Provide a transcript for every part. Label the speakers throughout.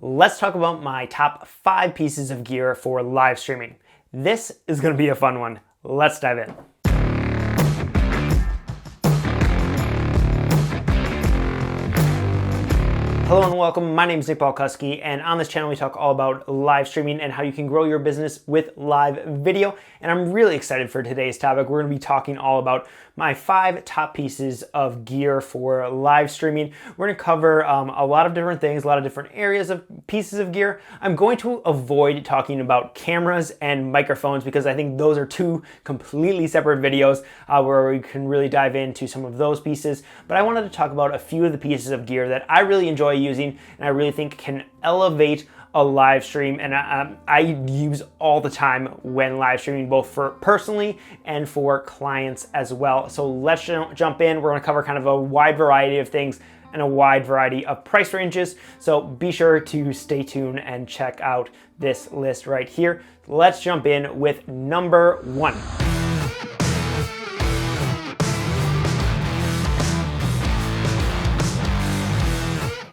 Speaker 1: let's talk about my top 5 pieces of gear for live streaming. This is going to be a fun one. Let's dive in. Hello and welcome, my name is Nick Balkuski, and on this channel we talk all about live streaming and how you can grow your business with live video. And I'm really excited for today's topic. We're going to be talking all about my 5 top pieces of gear for live streaming. We're going to cover a lot of different things, a lot of different areas of pieces of gear. I'm going to avoid talking about cameras and microphones because I think those are 2 completely separate videos where we can really dive into some of those pieces. But I wanted to talk about a few of the pieces of gear that I really enjoy using and I really think can elevate a live stream, and I use all the time when live streaming, both for personally and for clients as well. So let's jump in. We're going to cover kind of a wide variety of things and a wide variety of price ranges. So be sure to stay tuned and check out this list right here. Let's jump in with number 1.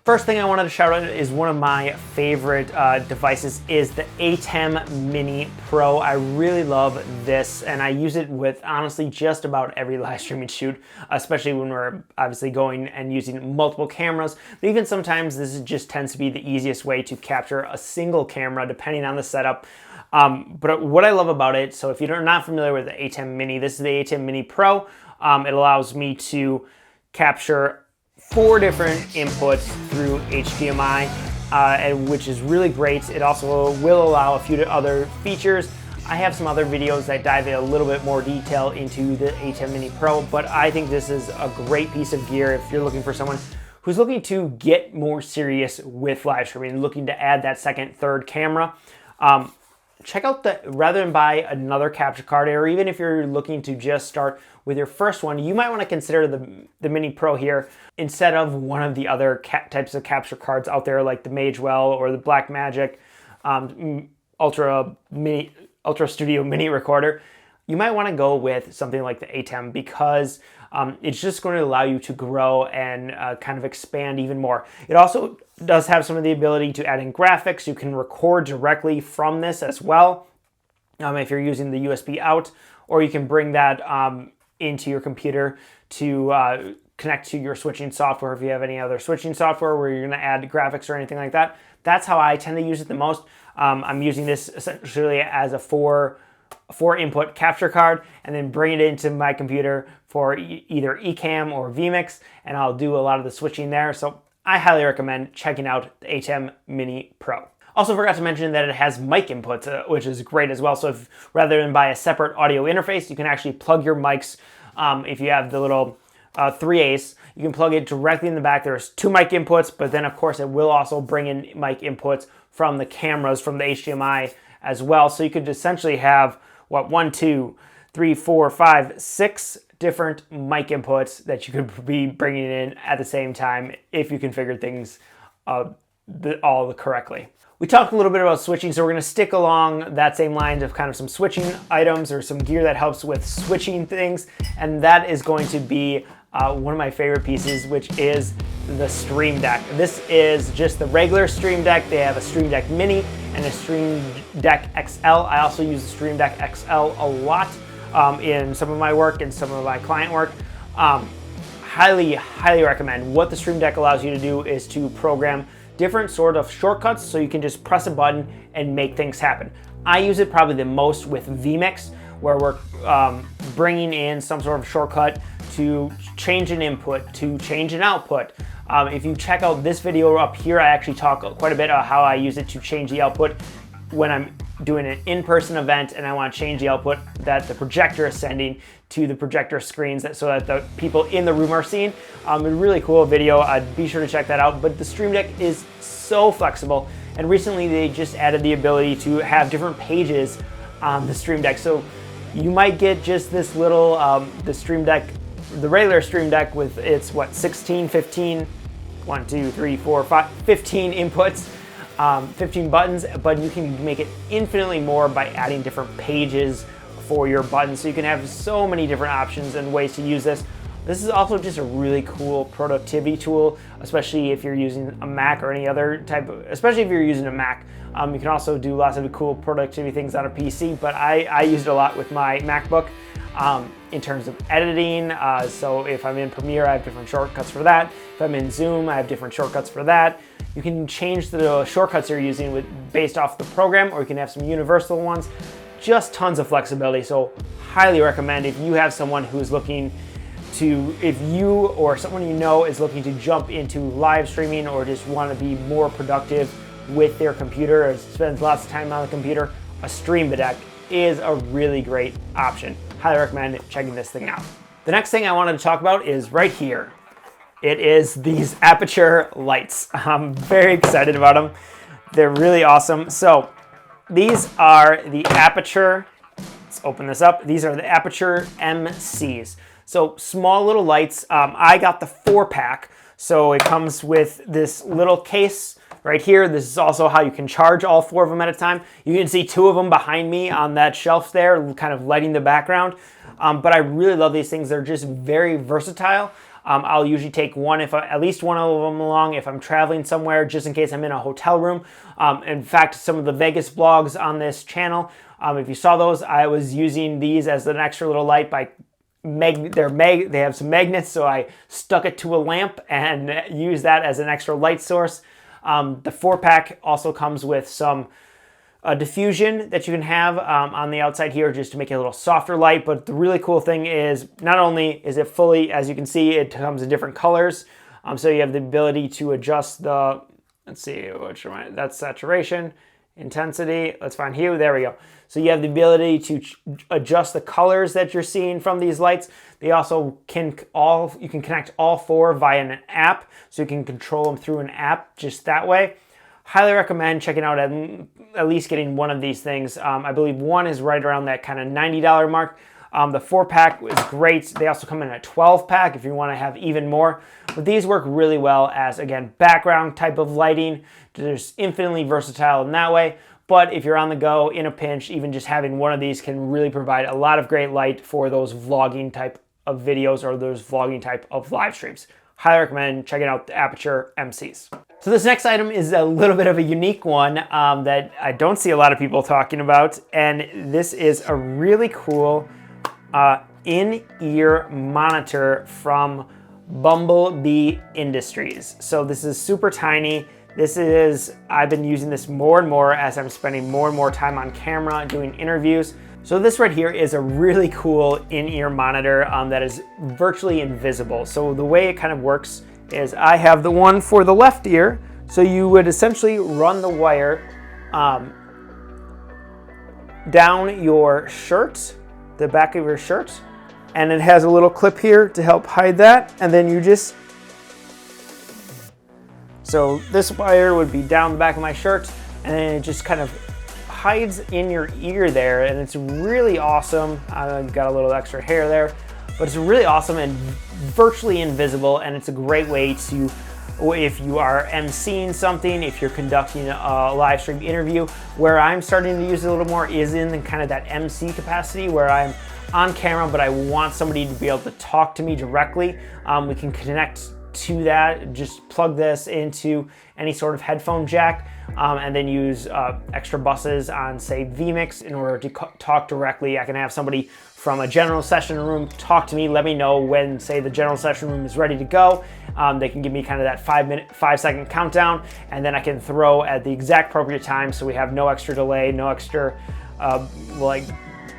Speaker 1: First thing I wanted to shout out is one of my favorite devices is the Atem Mini Pro. I really love this and I use it with honestly just about every live streaming shoot, especially when we're obviously going and using multiple cameras. But even sometimes this just tends to be the easiest way to capture a single camera depending on the setup. But what I love about it, so if you're not familiar with the Atem Mini, this is the Atem Mini Pro. It allows me to capture 4 different inputs through HDMI, which is really great. It also will allow a few other features. I have some other videos that dive in a little bit more detail into the Atem Mini Pro, but I think this is a great piece of gear if you're looking for someone who's looking to get more serious with live streaming, looking to add that second, third camera. Check out rather than buy another capture card, or even if you're looking to just start with your first one, you might want to consider the Mini Pro here instead of one of the other types of capture cards out there like the Magewell or the Blackmagic Ultra Studio Mini Recorder. You might want to go with something like the Atem because it's just going to allow you to grow and kind of expand even more. It also does have some of the ability to add in graphics. You can record directly from this as well if you're using the USB out, or you can bring that into your computer to connect to your switching software if you have any other switching software where you're going to add graphics or anything like that. That's how I tend to use it the most. I'm using this essentially as a 4 input capture card and then bring it into my computer for either Ecamm or vMix, and I'll do a lot of the switching there. So I highly recommend checking out the Atem Mini Pro. Also forgot to mention that it has mic inputs, which is great as well. So if rather than buy a separate audio interface, you can actually plug your mics. If you have the little 3As, you can plug it directly in the back. There's 2 mic inputs, but then of course it will also bring in mic inputs from the cameras, from the HDMI as well. So you could essentially have 1, 2, 3, 4, 5, 6 different mic inputs that you could be bringing in at the same time if you configure things all correctly. We talked a little bit about switching, so we're going to stick along that same lines of kind of some switching items or some gear that helps with switching things, and that is going to be one of my favorite pieces, which is the Stream Deck. This is just the regular Stream Deck. They have a Stream Deck Mini and a Stream Deck XL. I also use the Stream Deck XL a lot in some of my work and some of my client work. Highly recommend. What the Stream Deck allows you to do is to program different sort of shortcuts so you can just press a button and make things happen. I use it probably the most with vMix, where we're bringing in some sort of shortcut to change an input, to change an output. If you check out this video up here, I actually talk quite a bit about how I use it to change the output when I'm doing an in-person event and I want to change the output that the projector is sending to the projector screens so that the people in the room are seeing. A really cool video. Be sure to check that out. But the Stream Deck is so flexible, and recently they just added the ability to have different pages on the Stream Deck. So you might get just this little, the Stream Deck, the regular Stream Deck with its 16, 15, 1, 2, 3, 4, 5, 15 inputs, 15 buttons, but you can make it infinitely more by adding different pages for your buttons. So you can have so many different options and ways to use this. This is also just a really cool productivity tool, especially if you're using a Mac or any other type of, especially if you're using a Mac. You can also do lots of cool productivity things on a PC, but I used it a lot with my MacBook in terms of editing. So if I'm in Premiere, I have different shortcuts for that. If I'm in Zoom, I have different shortcuts for that. You can change the shortcuts you're using based off the program, or you can have some universal ones. Just tons of flexibility, so highly recommend if you have someone who's looking to, if you or someone you know is looking to jump into live streaming or just want to be more productive with their computer or spends lots of time on the computer, a Stream Deck is a really great option. Highly recommend checking this thing out. The next thing I wanted to talk about is right here. It is these Aputure Lights. I'm very excited about them. They're really awesome. So these are the Aputure, let's open this up. These are the Aputure MCs. So small little lights. I got the 4-pack. So it comes with this little case right here. This is also how you can charge all 4 of them at a time. You can see 2 of them behind me on that shelf there, kind of lighting the background. But I really love these things. They're just very versatile. I'll usually take at least one of them along if I'm traveling somewhere, just in case I'm in a hotel room. In fact, some of the Vegas vlogs on this channel, if you saw those, I was using these as an extra little light they have some magnets, so I stuck it to a lamp and used that as an extra light source. The 4-pack also comes with some diffusion that you can have on the outside here just to make it a little softer light. But the really cool thing is not only is it fully, as you can see, it comes in different colors. So you have the ability to adjust the, let's see, that's saturation, intensity. Let's find hue. There we go. So you have the ability to adjust the colors that you're seeing from these lights. They also you can connect all 4 via an app, so you can control them through an app just that way. Highly recommend checking out at least getting one of these things. I believe one is right around that kind of $90 mark. The 4-pack is great. They also come in a 12-pack if you want to have even more. But these work really well as, again, background type of lighting. They're just infinitely versatile in that way. But if you're on the go, in a pinch, even just having one of these can really provide a lot of great light for those vlogging type of videos or those vlogging type of live streams. Highly recommend checking out the Aputure MCs. So this next item is a little bit of a unique one that I don't see a lot of people talking about. And this is a really cool in-ear monitor from Bumblebee Industries. So this is super tiny. I've been using this more and more as I'm spending more and more time on camera doing interviews. So this right here is a really cool in-ear monitor that is virtually invisible. So the way it kind of works is I have the one for the left ear. So you would essentially run the wire down your shirt, the back of your shirt, and it has a little clip here to help hide that. And then so this wire would be down the back of my shirt, and then it just kind of hides in your ear there, and it's really awesome. I've got a little extra hair there, but it's really awesome and virtually invisible, and it's a great way to, if you are emceeing something, if you're conducting a live stream interview. Where I'm starting to use it a little more is in kind of that MC capacity where I'm on camera, but I want somebody to be able to talk to me directly. We can connect to that, just plug this into any sort of headphone jack, and then use extra buses on, say, vMix in order to talk directly. I can have somebody from a general session room talk to me, let me know when, say, the general session room is ready to go. They can give me kind of that 5-second countdown, and then I can throw at the exact appropriate time, so we have no extra delay, no extra like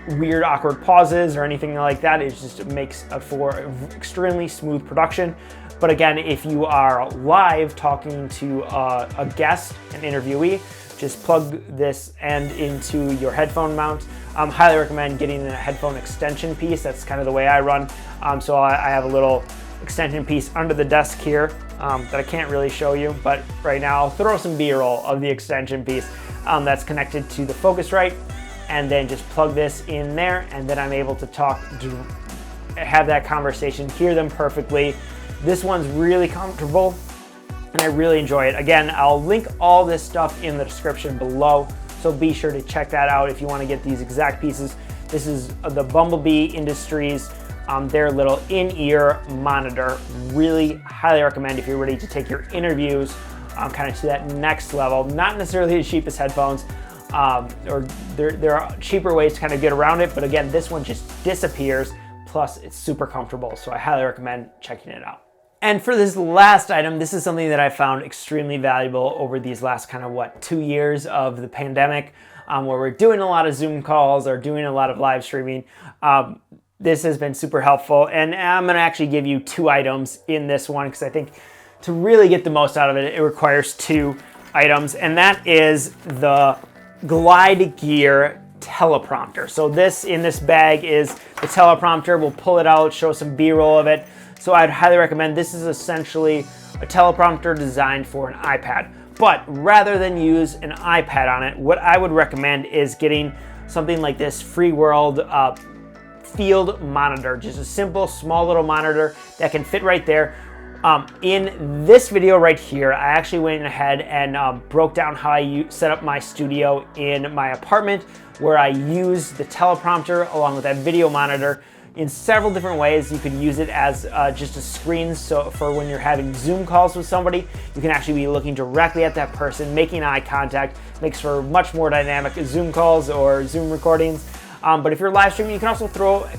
Speaker 1: weird awkward pauses or anything like that. It just makes for extremely smooth production. But again, if you are live talking to a guest, an interviewee, just plug this end into your headphone mount. Highly recommend getting a headphone extension piece. That's kind of the way I run. So I have a little extension piece under the desk here that I can't really show you, but right now I'll throw some B-roll of the extension piece that's connected to the Focusrite, and then just plug this in there, and then I'm able to talk, have that conversation, hear them perfectly. This one's really comfortable and I really enjoy it. Again, I'll link all this stuff in the description below, so be sure to check that out if you want to get these exact pieces. This is the Bumblebee Industries their little in-ear monitor. Really highly recommend if you're ready to take your interviews kind of to that next level. Not necessarily the cheapest headphones, or there are cheaper ways to kind of get around it, but again, this one just disappears, plus it's super comfortable, so I highly recommend checking it out. And for this last item, this is something that I found extremely valuable over these last kind of 2 years of the pandemic, where we're doing a lot of Zoom calls or doing a lot of live streaming. This has been super helpful, and I'm gonna actually give you 2 items in this one, because I think to really get the most out of it, it requires 2 items, and that is the Glide Gear Teleprompter. So this in this bag is the teleprompter. We'll pull it out, show some B-roll of it. So I'd highly recommend, this is essentially a teleprompter designed for an iPad. But rather than use an iPad on it, what I would recommend is getting something like this Free World field monitor. Just a simple, small little monitor that can fit right there. In this video right here, I actually went ahead and broke down how I set up my studio in my apartment, where I use the teleprompter along with that video monitor in several different ways. You could use it as just a screen, so for when you're having Zoom calls with somebody, you can actually be looking directly at that person, making eye contact. Makes for much more dynamic Zoom calls or Zoom recordings. But if you're live streaming, you can also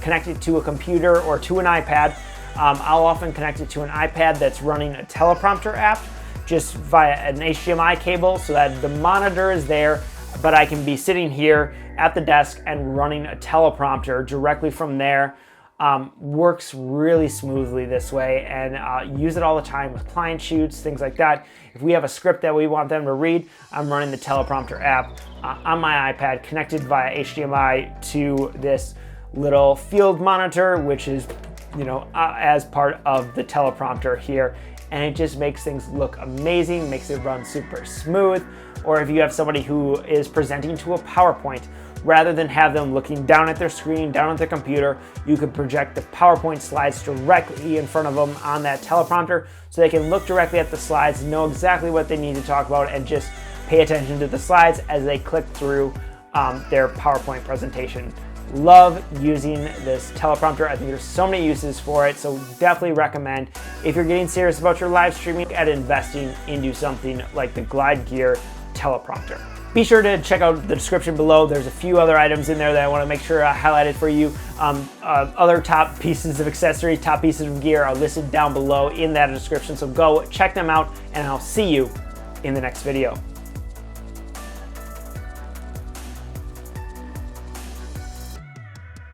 Speaker 1: connect it to a computer or to an iPad. I'll often connect it to an iPad that's running a teleprompter app just via an HDMI cable, so that the monitor is there, but I can be sitting here at the desk and running a teleprompter directly from there. Works really smoothly this way, and use it all the time with client shoots, things like that. If we have a script that we want them to read, I'm running the teleprompter app on my iPad, connected via HDMI to this little field monitor, which is as part of the teleprompter here, and it just makes things look amazing, makes it run super smooth. Or if you have somebody who is presenting to a PowerPoint, rather than have them looking down at their screen, down at their computer, you could project the PowerPoint slides directly in front of them on that teleprompter, so they can look directly at the slides, know exactly what they need to talk about, and just pay attention to the slides as they click through their PowerPoint presentation. Love using this teleprompter. I think there's so many uses for it, so definitely recommend, if you're getting serious about your live streaming, at investing into something like the Glide Gear Teleprompter. Be sure to check out the description below. There's a few other items in there that I want to make sure I highlighted for you. Other top pieces of accessories, top pieces of gear are listed down below in that description, so go check them out, and I'll see you in the next video.